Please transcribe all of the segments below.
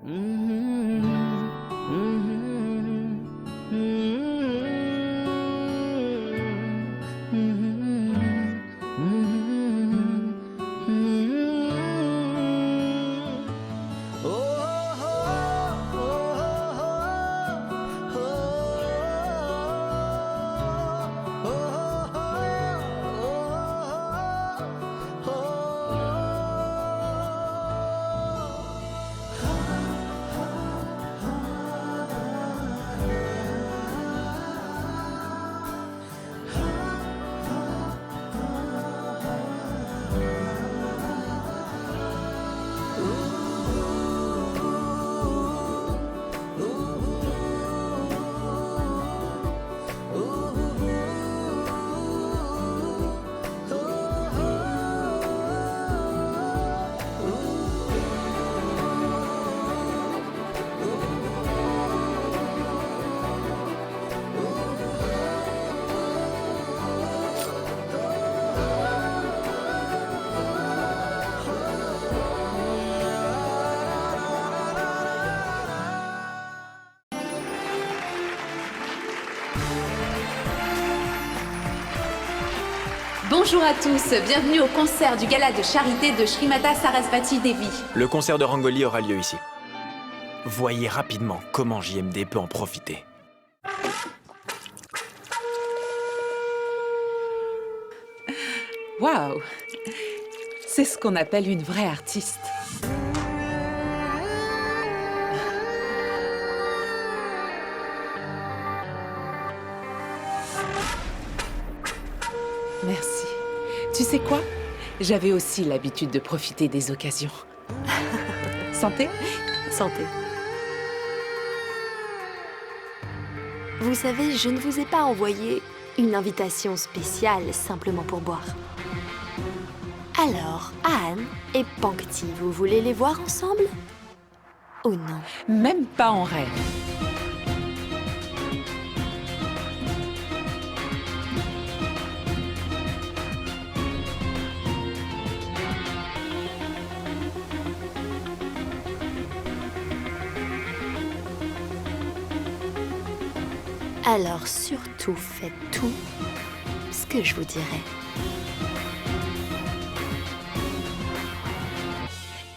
Mhm, mhm, mhm, mhm, mhm. Oh, oh, oh, oh, Bonjour à tous, bienvenue au concert du gala de charité de Srimata Sarasvati Devi. Le concert de Rangoli aura lieu ici. Voyez rapidement comment JMD peut en profiter. Waouh! C'est ce qu'on appelle une vraie artiste. Merci. Tu sais quoi? J'avais aussi l'habitude de profiter des occasions. Santé? Santé. Vous savez, je ne vous ai pas envoyé une invitation spéciale simplement pour boire. Alors, Anne et Pankti, vous voulez les voir ensemble? Ou non? Même pas en rêve. Alors surtout faites tout ce que je vous dirai.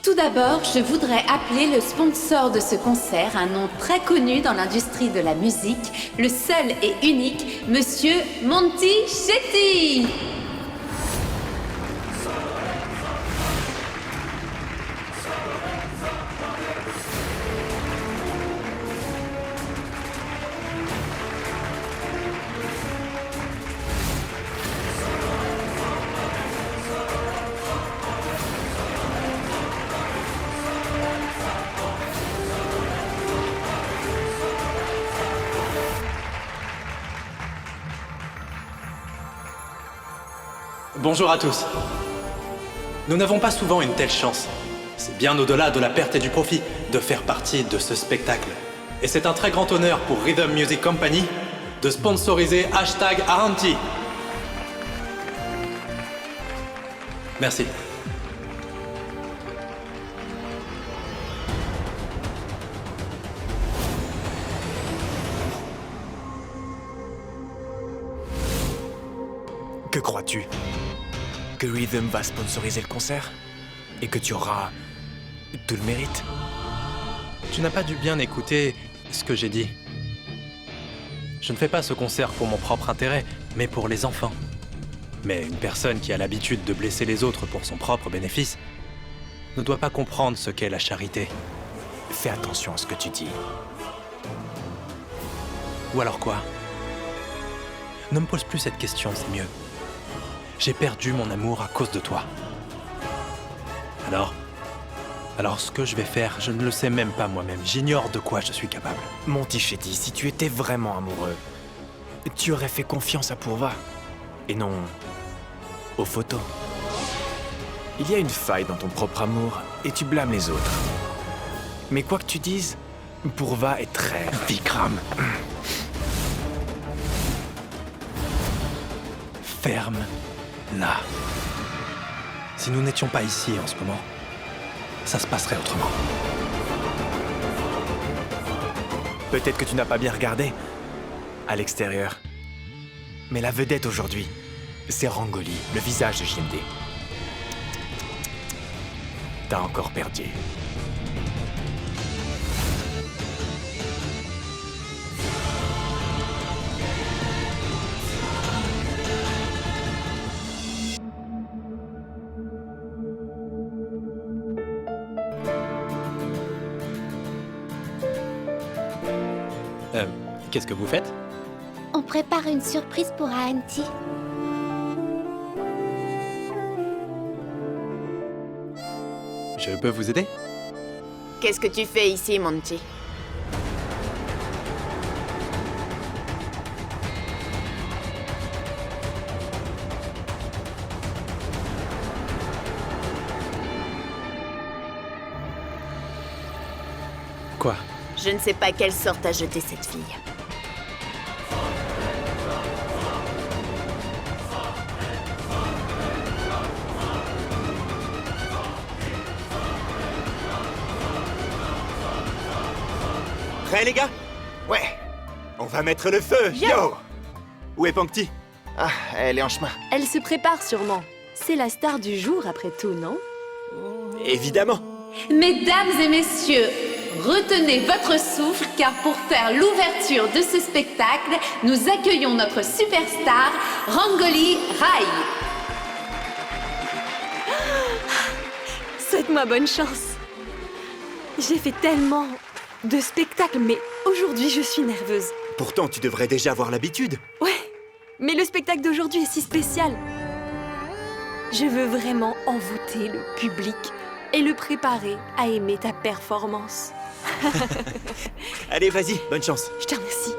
Tout d'abord, je voudrais appeler le sponsor de ce concert, un nom très connu dans l'industrie de la musique, le seul et unique, Monsieur Monty Shetty. Bonjour à tous. Nous n'avons pas souvent une telle chance. C'est bien au-delà de la perte et du profit de faire partie de ce spectacle. Et c'est un très grand honneur pour Rhythm Music Company de sponsoriser #Aranti. Merci. Que crois-tu? Que Rhythm va sponsoriser le concert? Et que tu auras tout le mérite? Tu n'as pas dû bien écouter ce que j'ai dit. Je ne fais pas ce concert pour mon propre intérêt, mais pour les enfants. Mais une personne qui a l'habitude de blesser les autres pour son propre bénéfice ne doit pas comprendre ce qu'est la charité. Fais attention à ce que tu dis. Ou alors quoi? Ne me pose plus cette question, c'est mieux. J'ai perdu mon amour à cause de toi. Alors ce que je vais faire, je ne le sais même pas moi-même. J'ignore de quoi je suis capable. Monty Shetty, si tu étais vraiment amoureux, tu aurais fait confiance à Purva. Et non aux photos. Il y a une faille dans ton propre amour et tu blâmes les autres. Mais quoi que tu dises, Purva est très... Vikram. Ferme là. Si nous n'étions pas ici en ce moment, ça se passerait autrement. Peut-être que tu n'as pas bien regardé à l'extérieur. Mais la vedette aujourd'hui, c'est Rangoli, le visage de JMD. T'as encore perdu. Qu'est-ce que vous faites? On prépare une surprise pour Auntie. Je peux vous aider? Qu'est-ce que tu fais ici, Monty? Quoi? Je ne sais pas quelle sorte a jeté cette fille. Prêts les gars? Ouais. On va mettre le feu. Yo! Où est Pankti? Ah, elle est en chemin. Elle se prépare sûrement. C'est la star du jour après tout, non? Évidemment. Mesdames et messieurs, retenez votre souffle car pour faire l'ouverture de ce spectacle, nous accueillons notre superstar, Rangoli Rai. Souhaite-moi bonne chance. J'ai fait tellement de spectacles, mais aujourd'hui je suis nerveuse. Pourtant, tu devrais déjà avoir l'habitude. Ouais, mais le spectacle d'aujourd'hui est si spécial. Je veux vraiment envoûter le public et le préparer à aimer ta performance. Allez, vas-y, bonne chance. Je te remercie.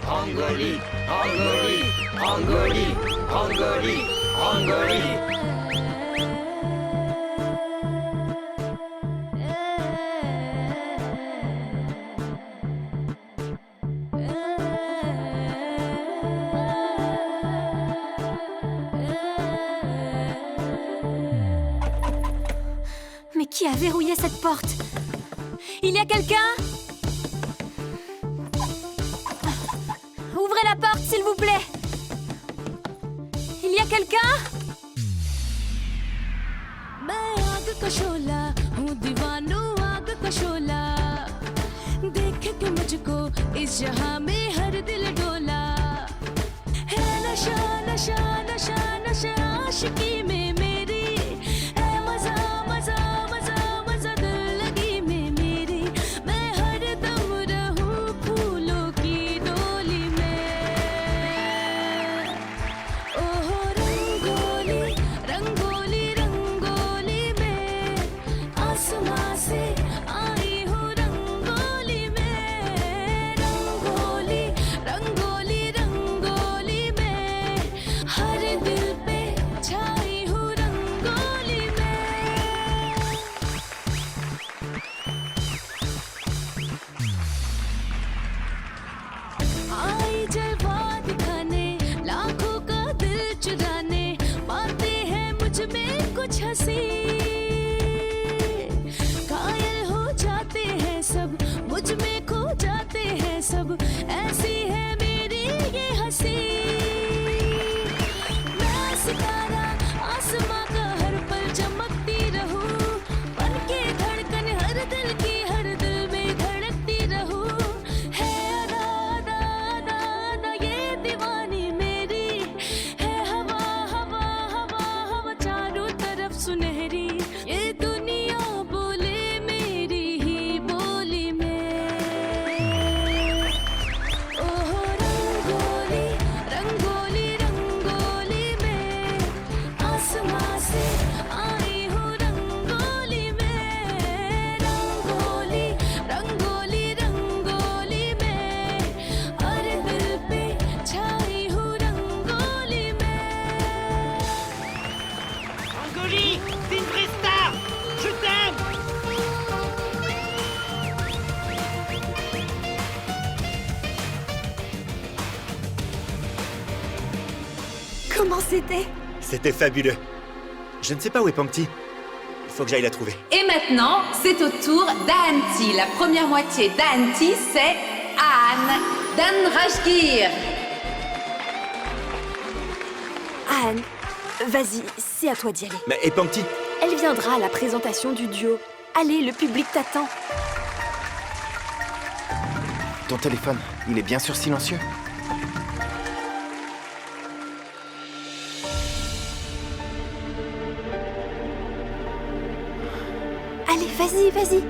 Rangoli, Rangoli, Rangoli, Rangoli, Rangoli. Mais qui a verrouillé cette porte? Il y a quelqu'un? Ouvrez la porte, s'il vous plaît. Il y a quelqu'un? मैं आग का शोला हूँ दीवानो आग का शोला देख के मुझको इस जहां में हर दिल डोला है नशा नशा नशा नशा आशिकी में मेरी है मजा मजा मजा मजा दिल लगी में मेरी मैं हर दम रहूं फूलों की डोली में ओह रंगोली रंगोली रंगोली में आसमां से आई हूँ रंगोली में रंगोली रंगोली रंगोली में हर दिल पे छाई हूँ रंगोली में आई जलवा दिखाने लाखों का दिल चुराने बातें हैं मुझ में कुछ हंसी घायल हो जाते हैं सब मुझ में खो जाते हैं सब ऐसी है मेरी ये हंसी मैं सितारा आसमां का हर पल चमकती रहूं बन के धड़कन हर दिल की हर दिल में धड़कती रहूं है अदा अदा अदा अदा ये दीवानी मेरी है हवा हवा हवा हवा चारों तरफ सुनहरी ये दुनिया बोले मेरी ही बोली में ओह रंगोली रंगोली रंगोली में आसमां से आई हूँ रंगोली में रंगोली रंगोली रंगोली में हर दिल पे छाई हूँ रंगोली में Rangoli, t'es une vraie star. Je t'aime. Comment c'était? C'était fabuleux. Je ne sais pas où est Pankti. faut que j'aille la trouver. Et maintenant, c'est au tour d'Ahanti. La première moitié d'Ahanti, c'est Anne Danrajgir. Anne, vas-y, c'est à toi d'y aller. Mais et Pankti? Elle viendra à la présentation du duo. Allez, le public t'attend. Ton téléphone, il est bien sûr silencieux. Allez, vas-y, vas-y.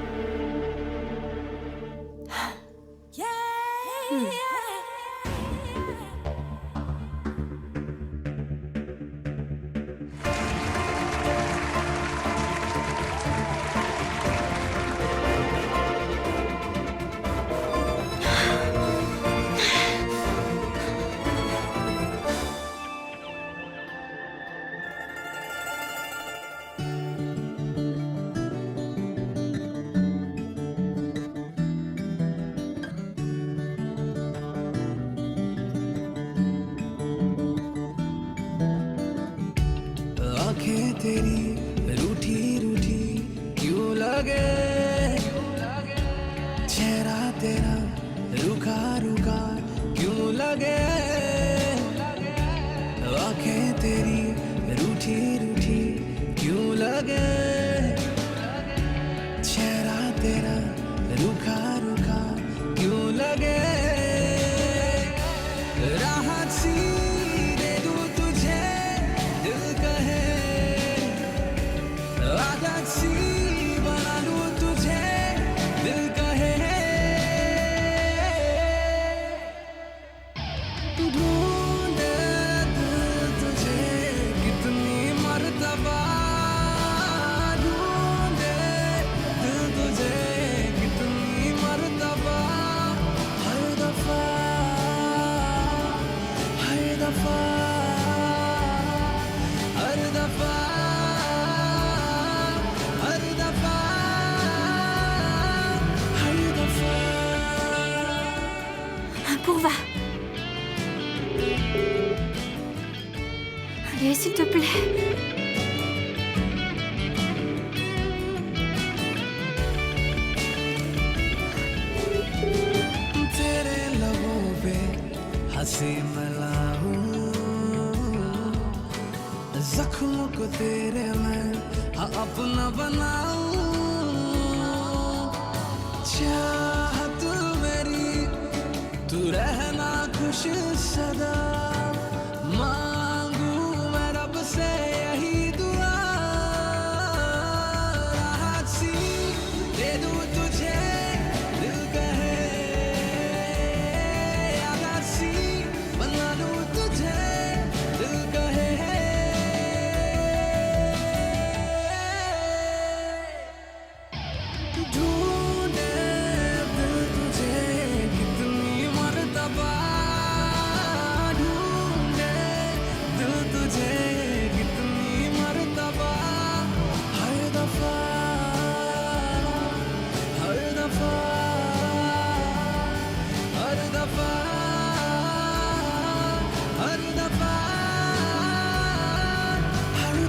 तेरी रूठी रूठी क्यों लगे चेहरा तेरा रुखा रुखा क्यों लगे आंखें तेरी रूठी रूठी क्यों लगे चेहरा तेरा रुखा रुखा क्यों लगे राहत सी दे दूं तुझे दिल कहे आदत सी बना लूं तुझे दिल कहे ढूंढे दिल तुझे कितनी मर्तबा ढूंढे दिल तुझे कितनी मर्तबा हर दफा हर दफा हर दफा Pourva. Allez, s'il te plaît. तेरे लबों पे हंसी मिलाऊं जख्मों को तेरे मैं अपना बनाऊं चाहत मेरी तू रहना खुश सदा मांगू मैं रब से यही दुआ राहत सी दे दूं तुझे दिल कहे आदत सी बना लूं तुझे दिल कहे ढूंढे दिल तुझे कितनी मर्तबा ढूंढे दिल तुझे कितनी मर्तबा हर दफा हर दफा हर दफा हर दफा हर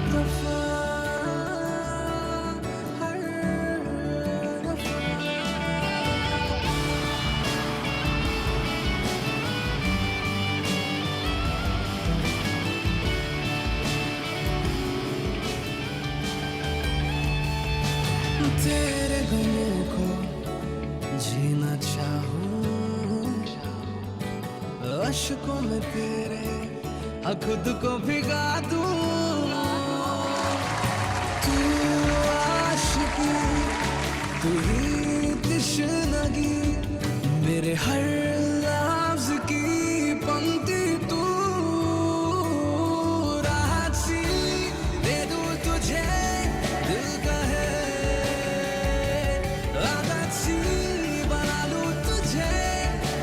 दफा तेरे गमों को जीना चाहूं अश्कों में तेरे खुद को भिगा दूं तू आशिकी तू ही तश्नगी मेरे हर लफ्ज़ की पंक्ति तू राहत सी दे दूं तुझे दिल कहे आदत सी बना लूं तुझे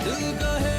दिल कहे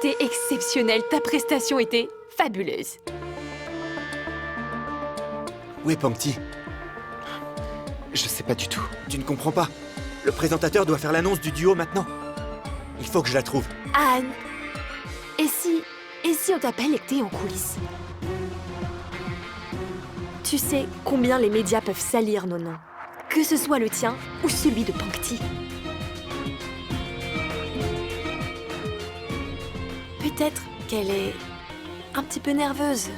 C'était exceptionnel, ta prestation était fabuleuse. Où est Pangti? Je sais pas du tout. Tu ne comprends pas. Le présentateur doit faire l'annonce du duo maintenant. Il faut que je la trouve. Anne, et si on t'appelle et que t'es en coulisses? Tu sais combien les médias peuvent salir nos noms, que ce soit le tien ou celui de Pangti. Peut-être qu'elle est un petit peu nerveuse.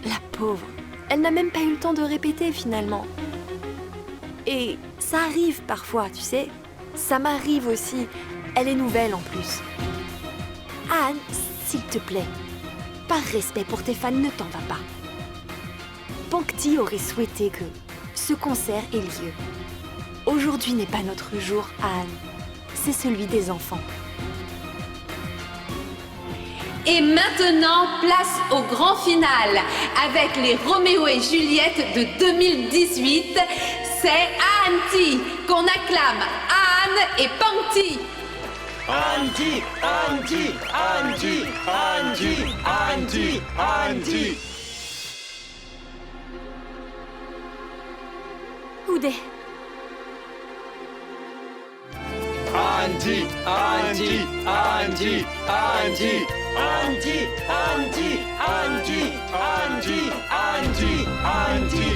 La pauvre, elle n'a même pas eu le temps de répéter finalement. Et ça arrive parfois, tu sais. Ça m'arrive aussi. Elle est nouvelle en plus. Anne, s'il te plaît, par respect pour tes fans, ne t'en va pas. Pangti aurait souhaité que ce concert ait lieu. Aujourd'hui n'est pas notre jour, Anne. C'est celui des enfants. Et maintenant, place au grand final. Avec les Roméo et Juliette de 2018, c'est Anti qu'on acclame. Anne et Pangti. Anti, Anti, Anti, Anti, Anti, Anti. Oudé. Anti, Anti, Anti, Anti, Anti, Anti, Anti, Anti, Anti, Anti.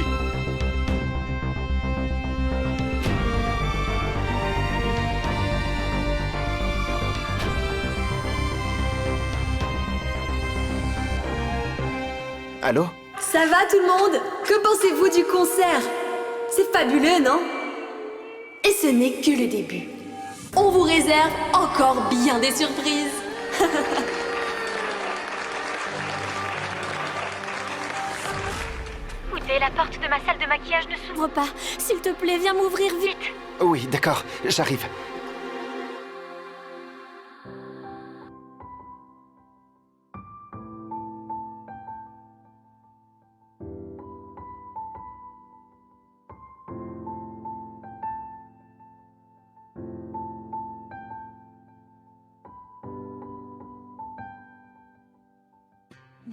Allô? Ça va tout le monde? Que pensez-vous du concert? C'est fabuleux, non? Et ce n'est que le début. On vous réserve encore bien des surprises. Oudé, la porte de ma salle de maquillage ne s'ouvre Ouvre pas. S'il te plaît, viens m'ouvrir vite. Oui, d'accord, j'arrive.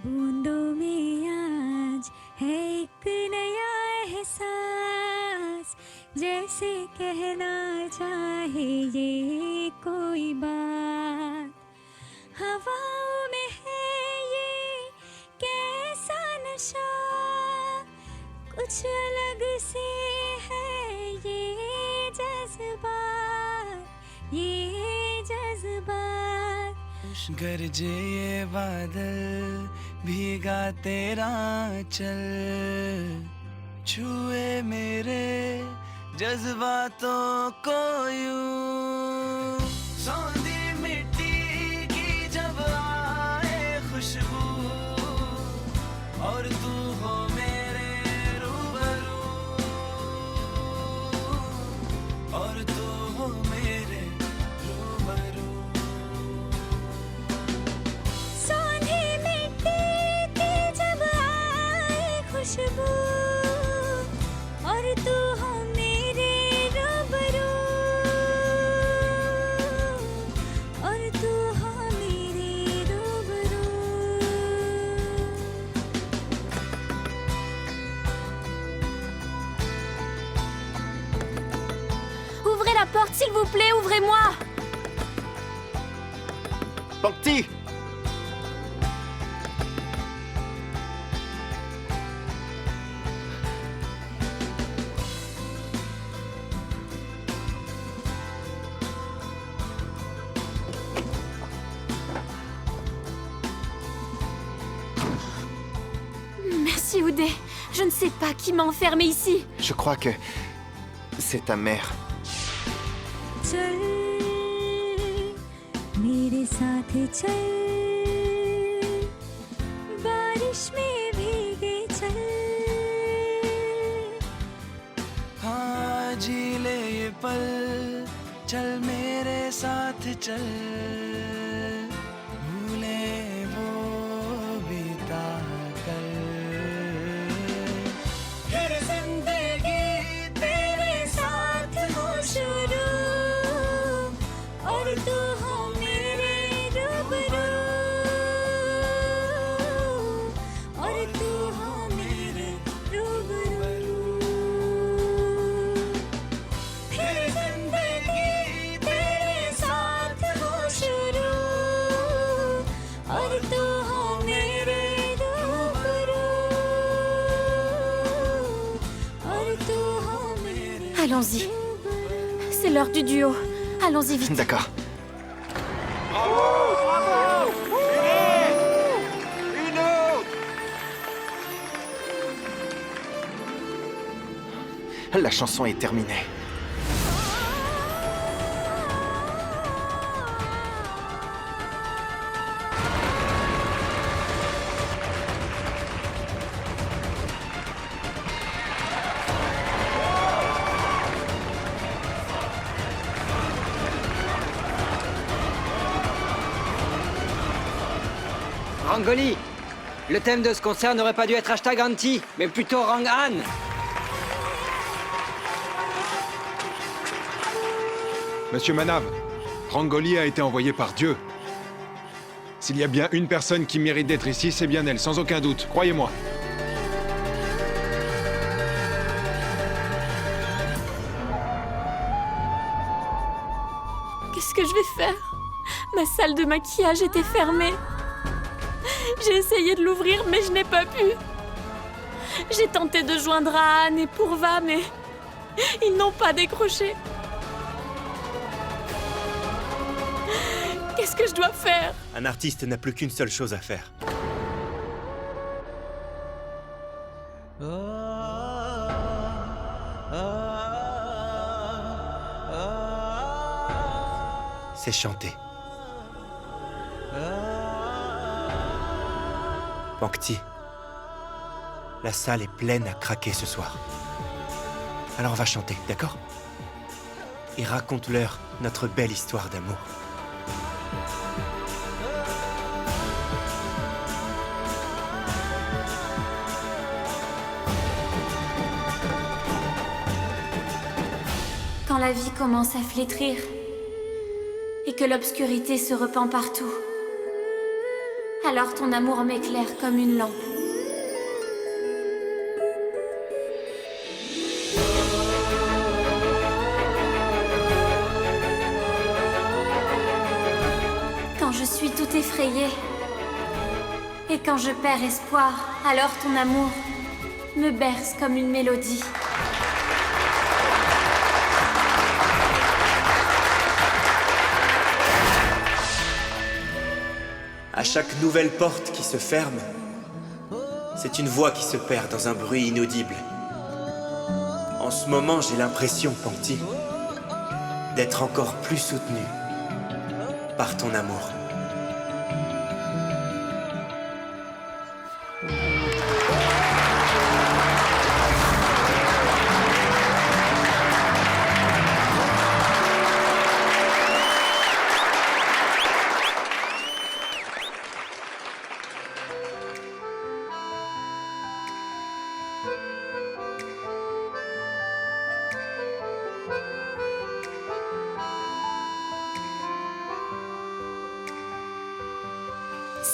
बूंदों में आज है एक नया एहसास, जैसे कहना चाहे ये कोई बात। हवाओं में है ये कैसा नशा, कुछ अलग से है ये जज्बात, ये जज्बात। गरजे ये बादल भीगा तेरा चल, छुए मेरे जज्बातों को यूं। सौंधी मिट्टी की जब आए खुशबू, और तू हो मेरे रूबरू, और तू हो मेरे रूबरू। सौंधी मिट्टी की जब आए खुशबू, और तू हो मेरे रूबरू, और तू हो मेरे रूबरू। Ouvrez la porte, s'il vous plaît, ouvrez-moi. Pangti! Merci Oudé. Je ne sais pas qui m'a enfermée ici. Je crois que c'est ta mère. चल मेरे साथ चल, बारिश में भीगे चल। हाँ जी ले ये पल, चल मेरे साथ चल, भूले वो बीता कल। फिर जिंदगी तेरे साथ हो शुरू, और तू हो मेरे रूबरू, Allons-y. C'est l'heure du duo. Allons-y vite. D'accord. La chanson est terminée. Rangoli, le thème de ce concert n'aurait pas dû être #Anti, mais plutôt Rang-An. Monsieur Manav, Rangoli a été envoyé par Dieu. S'il y a bien une personne qui mérite d'être ici, c'est bien elle, sans aucun doute, croyez-moi. Qu'est-ce que je vais faire? Ma salle de maquillage était fermée. J'ai essayé de l'ouvrir, mais je n'ai pas pu. J'ai tenté de joindre Anne et Purva, mais ils n'ont pas décroché. Qu'est-ce que je dois faire? Un artiste n'a plus qu'une seule chose à faire. C'est chanter. Pankti, la salle est pleine à craquer ce soir. Alors on va chanter, d'accord? Et raconte-leur notre belle histoire d'amour. Quand la vie commence à flétrir et que l'obscurité se repent partout, alors ton amour m'éclaire comme une lampe. Quand je suis tout effrayée et quand je perds espoir, alors ton amour me berce comme une mélodie. À chaque nouvelle porte qui se ferme, c'est une voix qui se perd dans un bruit inaudible. En ce moment, j'ai l'impression, Pankti, d'être encore plus soutenu par ton amour.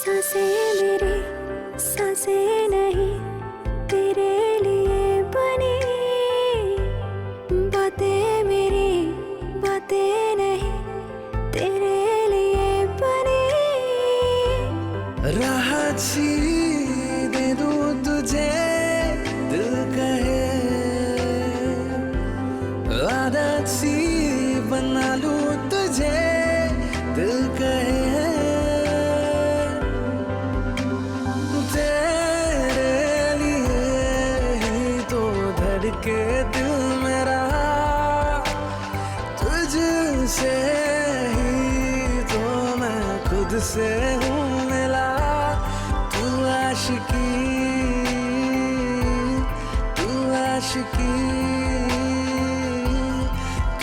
सांसें मेरी सांसें नहीं तेरे लिए बनी, बातें मेरी बातें नहीं तेरे लिए बनी। राहत सी दे दूं तुझे दिल कहे, आदत सी बना लूं तुझे दिल कहे। के दिल मेरा तुझसे ही तो मैं खुद से हूँ मिला। तू आशिकी तू आशिकी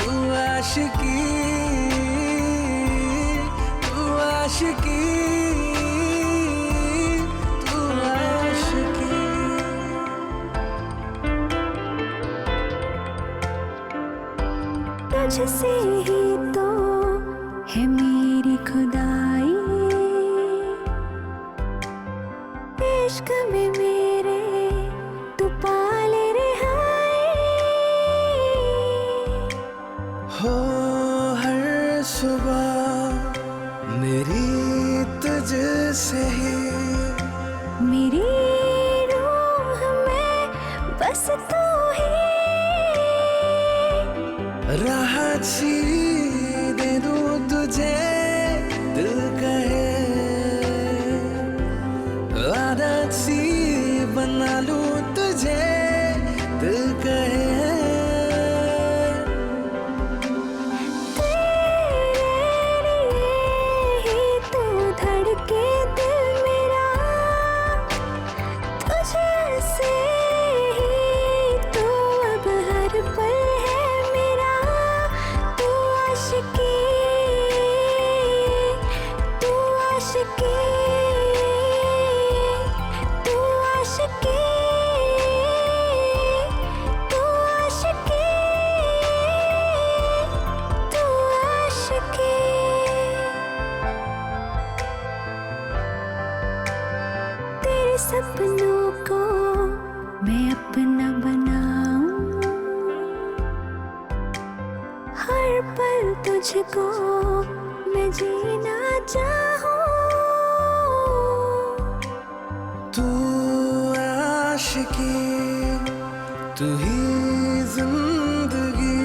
तू आशिकी तू आशिकी तू आशिकी। तुझसे ही तो है मेरी खुदाई, इश्क में मेरे तू पाले रिहाई। हो हर सुबह मेरी तुझसे ही, मेरी रूह में बस तू ही। तुझे दिल कहे, आदत सी बना लूं तुझे दिल कहे। सपनों को मैं अपना बनाऊं, हर पल तुझको मैं जीना चाहूं। तू आशिकी, तू ही जिंदगी,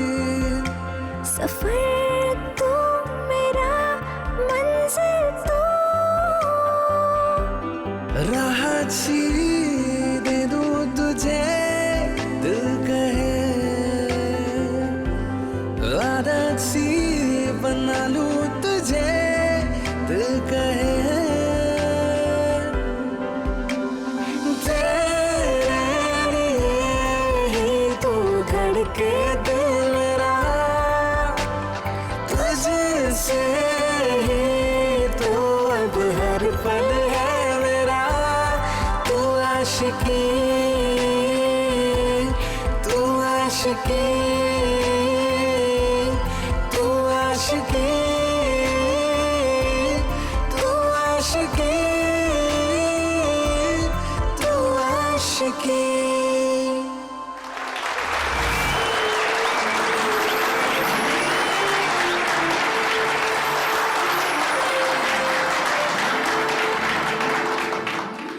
सफर तू मेरा मंजिल तू, राहत सी दे दूं तुझे दिल कहे, आदत सी बना लूं तुझे दिल कहे। तेरे ही तू धड़के दिल मेरा, तुझसे ही तो अब हर पल है मेरा। तू आशिकी, तू आशिकी, तू आशिकी, तू आशिकी, तू आशिकी।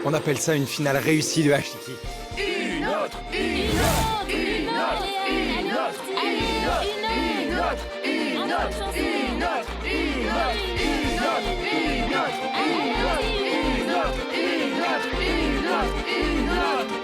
On appelle ça une finale réussie de Ashiki. Une autre, une autre, une autre, une autre, une autre, une autre, une autre, une autre, une autre, une autre, une autre, une autre, une autre, une autre, une autre.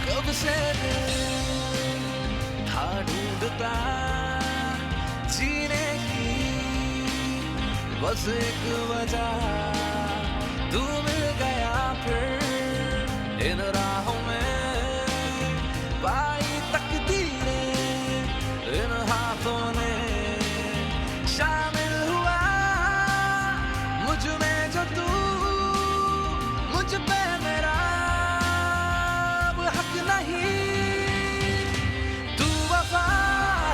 कब से दिल था ढूंढता जीने की बस एक वजह, तू मिल गया फिर इन राहों में, पाई तकदीरें इन हाथों ने, शामिल हुआ मुझ में जो तू, मुझ पे मेरा हक नहीं। तू वफा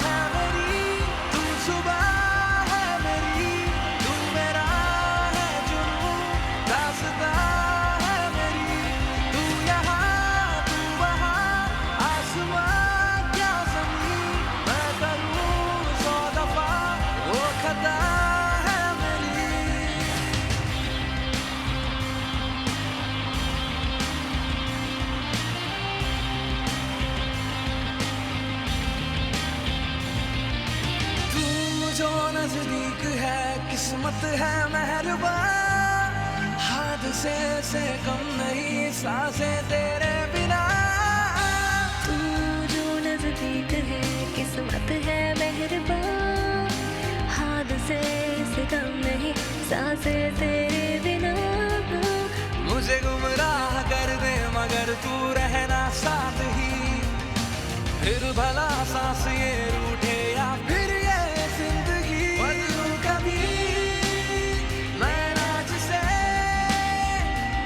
है मेरी, तू सुबह है मेरी, तू मेरा है जुनून, रास्ता है मेरी। तू यहाँ तू वहाँ, आसमां क्या ज़मीन, मैं करूँ 100 दफा वो खता है मेरी। जो नजदीक है किस्मत है मेहरबान, हादसे से कम नहीं सांसें तेरे बिना। तू जो नजदीक है किस्मत है मेहरबान, हादसे से कम नहीं सांसें तेरे बिना। मुझे गुमराह कर दे मगर तू रहना साथ ही, फिर भला सांस ये रूठे या फिर ये जिंदगी बदलूं कभी, मैं नाच से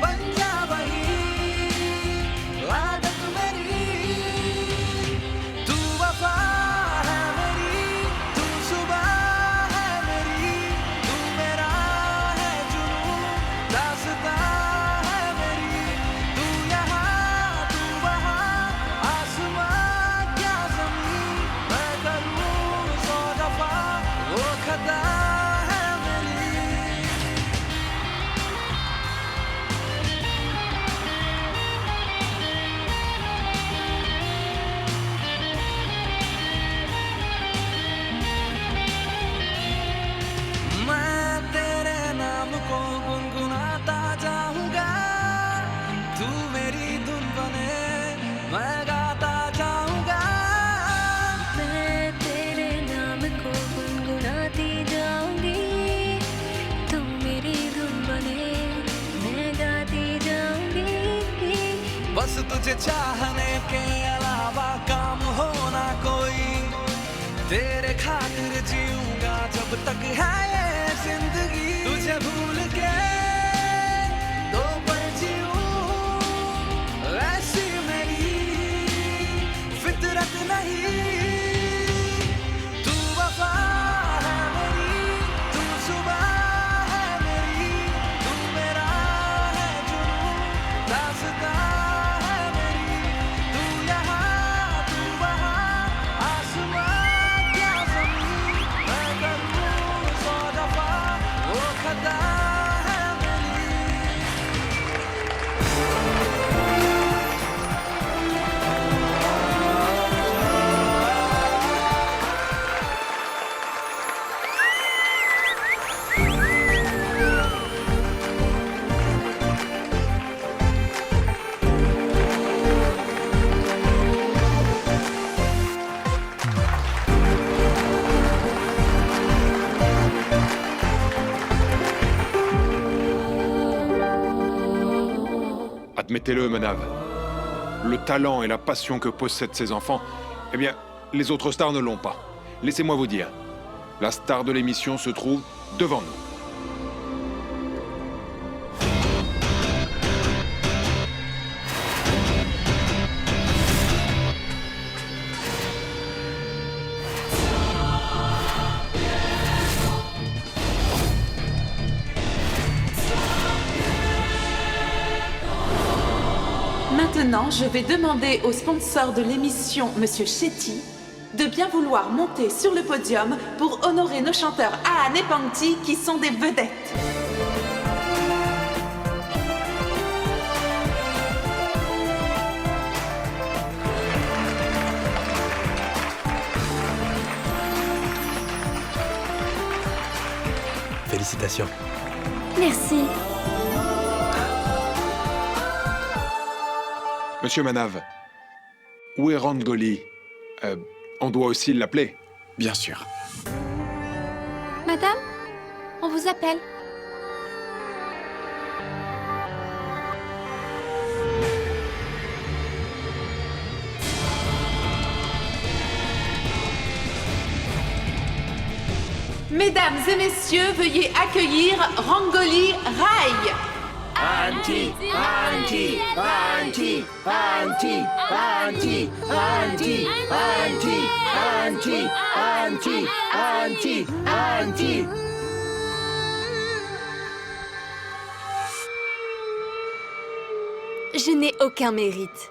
बन जा वही आदत मेरी। तू वफा है मेरी, तू सुबह है मेरी, तू मेरा है जुनून, रास्ता है मेरी। बस तुझे चाहने के अलावा काम हो ना कोई तेरे खातिर जीऊंगा जब तक है ये जिंदगी तुझे भूल के दो पल जीऊं ऐसी मेरी फितरत नहीं तू वफा है मेरी तू सुबह है मेरी तू मेरा है जुनून दास्तां है मेरी तू यहाँ तू वहाँ आसमां क्या ज़मीन मैं करूँ 100 दफ़ा वो खता है मेरी Admettez-le, Manav. Le talent et la passion que possèdent ces enfants, eh bien, les autres stars ne l'ont pas. Laissez-moi vous dire, la star de l'émission se trouve devant nous. Maintenant, je vais demander au sponsor de l'émission, Monsieur Shetty, de bien vouloir monter sur le podium pour honorer nos chanteurs Aan et Pangti qui sont des vedettes. Félicitations. Merci. Monsieur Manav, où est Rangoli? On doit aussi l'appeler. Bien sûr. Madame, on vous appelle. Mesdames et messieurs, veuillez accueillir Rangoli Rai. Auntie, auntie, auntie, auntie, auntie, auntie, auntie, auntie, auntie, auntie, auntie. Je n'ai aucun mérite.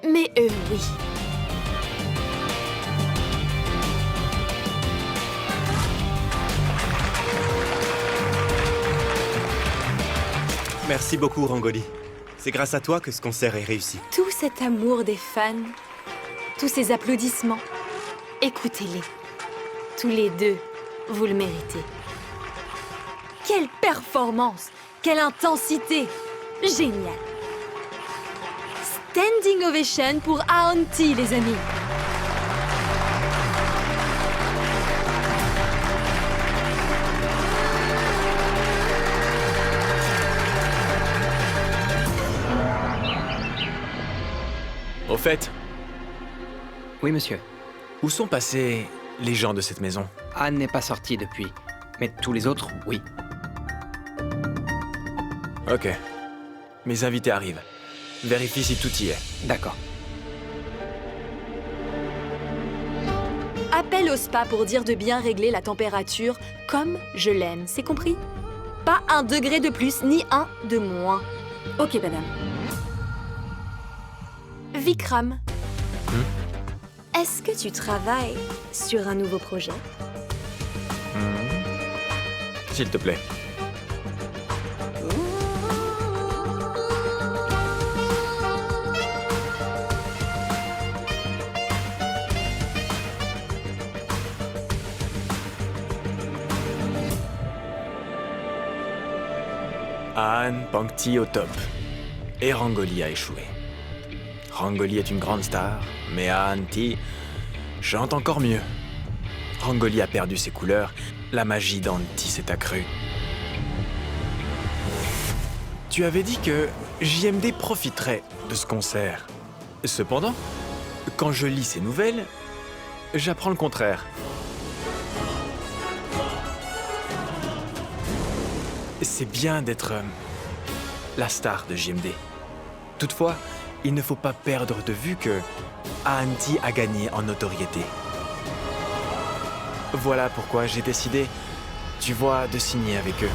Mais eux, oui. Merci beaucoup, Rangoli. C'est grâce à toi que ce concert est réussi. Tout cet amour des fans, tous ces applaudissements, écoutez-les. Tous les deux, vous le méritez. Quelle performance! Quelle intensité! Génial! Standing ovation pour Auntie, les amis! Au fait, Oui, monsieur. où sont passés les gens de cette maison? Anne n'est pas sortie depuis. Mais tous les autres, oui. Ok. Mes invités arrivent. Vérifie si tout y est. D'accord. Appel au spa pour dire de bien régler la température comme je l'aime, c'est compris? Pas 1 degré de plus, ni 1 de moins. Ok, madame. Vikram, est-ce que tu travailles sur un nouveau projet? S'il te plaît. Aan, Pangti au top. Et Rangoli a échoué. Rangoli est une grande star, mais Aanti chante encore mieux. Rangoli a perdu ses couleurs, la magie d'Anti s'est accrue. Tu avais dit que JMD profiterait de ce concert. Cependant, quand je lis ces nouvelles, j'apprends le contraire. C'est bien d'être la star de JMD. Toutefois, il ne faut pas perdre de vue que Auntie a gagné en notoriété. Voilà pourquoi j'ai décidé, tu vois, de signer avec eux.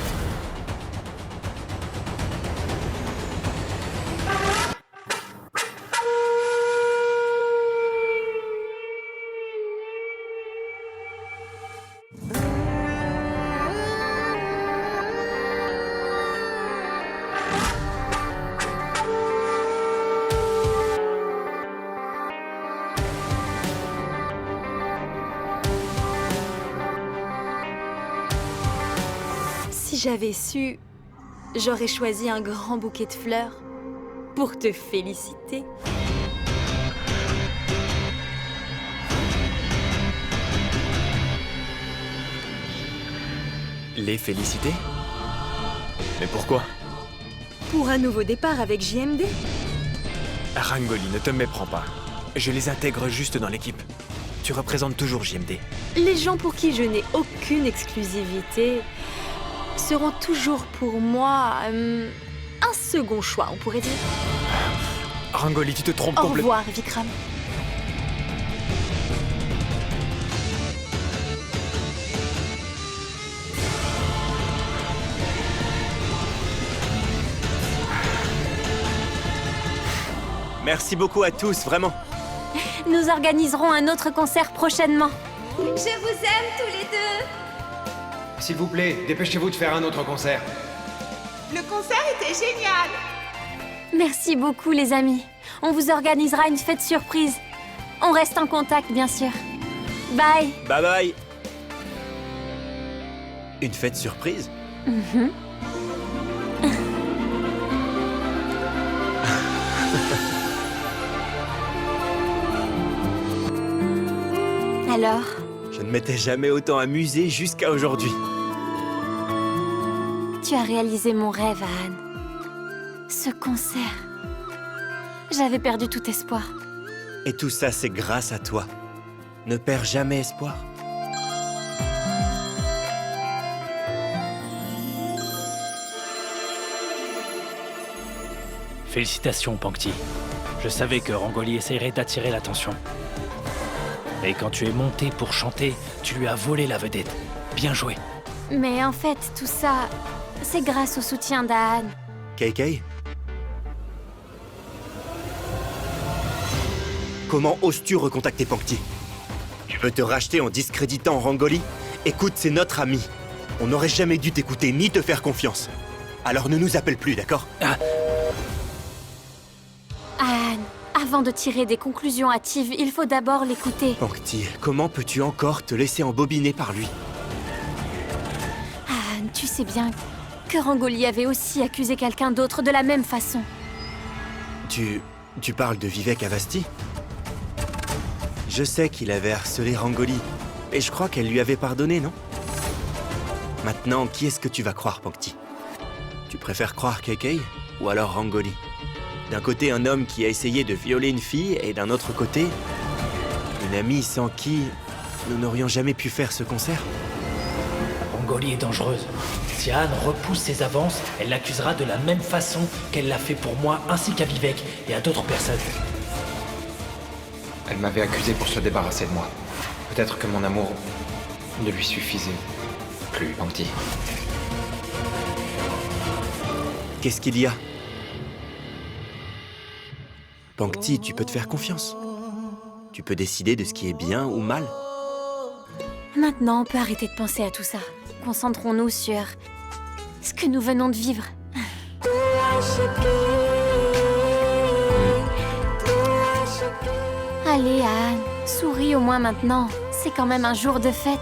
Si j'avais su, j'aurais choisi un grand bouquet de fleurs pour te féliciter. Les féliciter? Mais pourquoi? Pour un nouveau départ avec JMD. Rangoli, ne te méprends pas. Je les intègre juste dans l'équipe. Tu représentes toujours JMD. Les gens pour qui je n'ai aucune exclusivité seront toujours pour moi un second choix, on pourrait dire. Rangoli, tu te trompes Au complètement. revoir, Vikram. Merci beaucoup à tous, vraiment. Nous organiserons un autre concert prochainement. Je vous aime tous les deux. S'il vous plaît, dépêchez-vous de faire un autre concert. Le concert était génial. Merci beaucoup, les amis. On vous organisera une fête surprise. On reste en contact, bien sûr. Bye. Bye bye. Une fête surprise? Mhm. Alors? Je ne m'étais jamais autant amusé jusqu'à aujourd'hui. Tu as réalisé mon rêve, Anne. Ce concert. J'avais perdu tout espoir. Et tout ça, c'est grâce à toi. Ne perds jamais espoir. Félicitations, Pankti. Je savais que Rangoli essayerait d'attirer l'attention. Et quand tu es monté pour chanter, tu lui as volé la vedette. Bien joué. Mais en fait, tout ça, c'est grâce au soutien d'Anne. KK? Comment oses-tu recontacter Pankti? Tu veux te racheter en discréditant Rangoli? Écoute, c'est notre ami. On n'aurait jamais dû t'écouter ni te faire confiance. Alors ne nous appelle plus, d'accord? Anne, avant de tirer des conclusions hâtives, il faut d'abord l'écouter. Pankti, comment peux-tu encore te laisser embobiner par lui? Anne, tu sais bien que Rangoli avait aussi accusé quelqu'un d'autre de la même façon. Tu parles de Vivek Avasti? Je sais qu'il avait harcelé Rangoli, et je crois qu'elle lui avait pardonné, non? Maintenant, qui est-ce que tu vas croire, Pankti? Tu préfères croire KK ou alors Rangoli? D'un côté, un homme qui a essayé de violer une fille, et d'un autre côté, une amie sans qui nous n'aurions jamais pu faire ce concert. Rangoli est dangereuse. Si Anne repousse ses avances, elle l'accusera de la même façon qu'elle l'a fait pour moi, ainsi qu'à Vivek et à d'autres personnes. Elle m'avait accusé pour se débarrasser de moi. Peut-être que mon amour ne lui suffisait plus, Pankti. Qu'est-ce qu'il y a? Pankti, tu peux te faire confiance. Tu peux décider de ce qui est bien ou mal. Maintenant, on peut arrêter de penser à tout ça. Concentrons-nous sur ce que nous venons de vivre. Allez, Anne, souris au moins maintenant. C'est quand même un jour de fête.